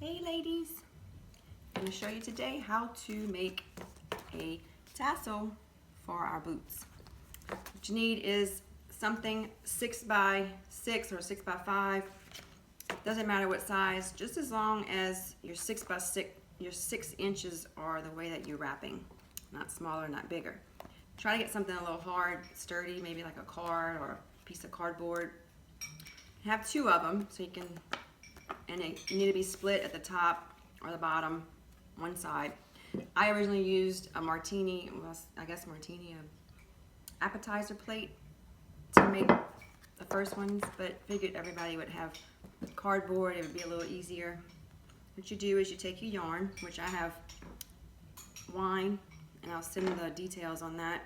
Hey ladies, I'm going to show you today how to make a tassel for our boots. What you need is something 6x6 or 6x5. Doesn't matter what size, just as long as your 6x6, your 6 inches are the way that you're wrapping. Not smaller, not bigger. Try to get something a little hard, sturdy, maybe like a card or a piece of cardboard. Have 2 of them so you can, and they need to be split at the top or the bottom, one side. I originally used a martini, well, I guess martini, appetizer plate to make the first ones, but figured everybody would have cardboard, it would be a little easier. What you do is you take your yarn, which I have wine, and I'll send the details on that,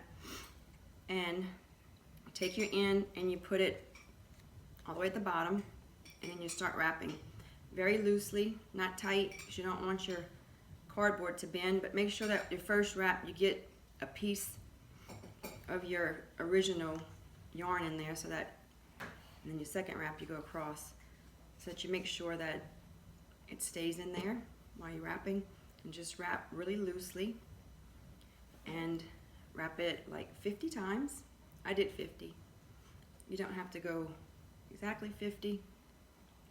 and you take your end and you put it all the way at the bottom, and then you start wrapping very loosely, not tight, because you don't want your cardboard to bend, but make sure that your first wrap you get a piece of your original yarn in there, so that, and then your second wrap you go across, so that you make sure that it stays in there while you're wrapping, and just wrap really loosely and wrap it like 50 times. I did 50. You don't have to go exactly 50.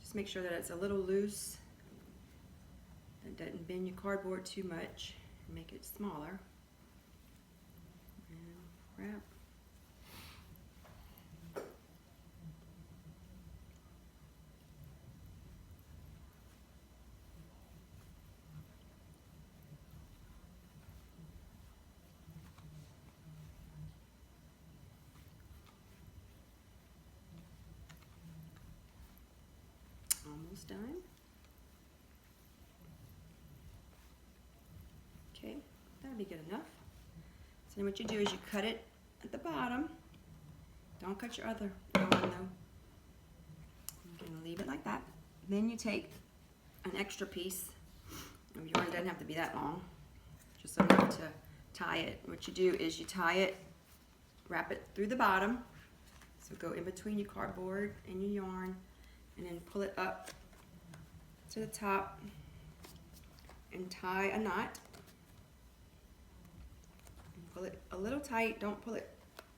Just make sure that it's a little loose, that doesn't bend your cardboard too much, make it smaller, and wrap. Almost done. Okay, that'll be good enough. So then what you do is you cut it at the bottom. Don't cut your other yarn though. You're gonna leave it like that. Then you take an extra piece of yarn. It doesn't have to be that long, just enough to tie it. What you do is you tie it, wrap it through the bottom, so go in between your cardboard and your yarn, and then pull it up to the top and tie a knot. And pull it a little tight. Don't pull it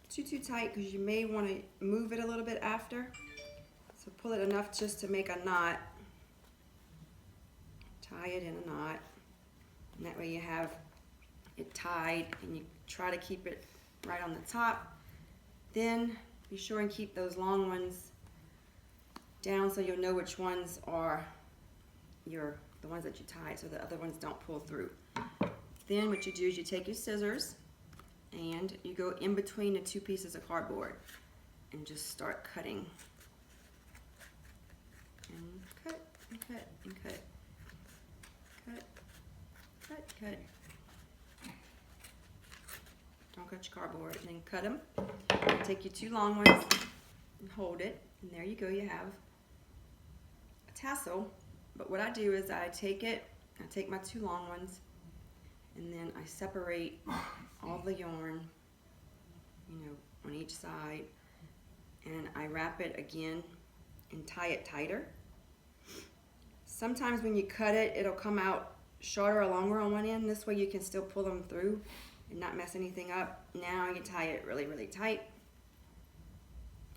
too tight, because you may want to move it a little bit after. So pull it enough just to make a knot. Tie it in a knot, and that way you have it tied, and you try to keep it right on the top. Then be sure and keep those long ones down, so you'll know which ones are the ones that you tied, so the other ones don't pull through. Then what you do is you take your scissors and you go in between the 2 pieces of cardboard and just start cutting. And cut, and cut, and cut. Cut, cut, cut. Don't cut your cardboard, and then cut them. Take your 2 long ones and hold it, and there you go, you have a tassel. But what I do is I take my 2 long ones, and then I separate all the yarn, on each side, and I wrap it again and tie it tighter. Sometimes when you cut it, it'll come out shorter or longer on one end. This way you can still pull them through and not mess anything up. Now you tie it really, really tight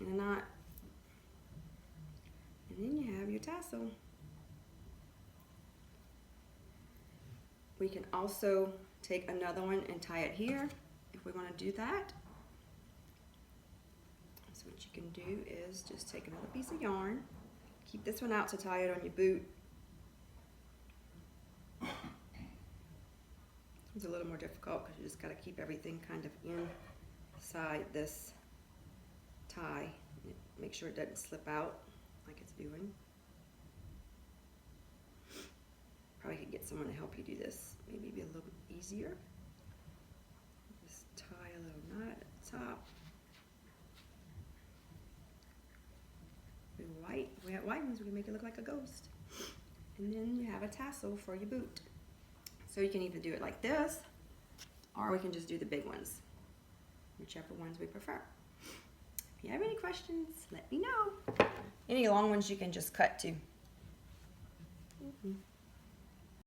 in a knot, and then you have your tassel. We can also take another one and tie it here if we want to do that. So what you can do is just take another piece of yarn, keep this one out to tie it on your boot. It's a little more difficult because you just got to keep everything kind of inside this tie. Make sure it doesn't slip out like it's doing. Probably could get someone to help you do this. Maybe be a little bit easier. Just tie a little knot at the top. White. If we have white ones, we can make it look like a ghost. And then you have a tassel for your boot. So you can either do it like this, or we can just do the big ones, whichever ones we prefer. If you have any questions, let me know. Any long ones you can just cut too.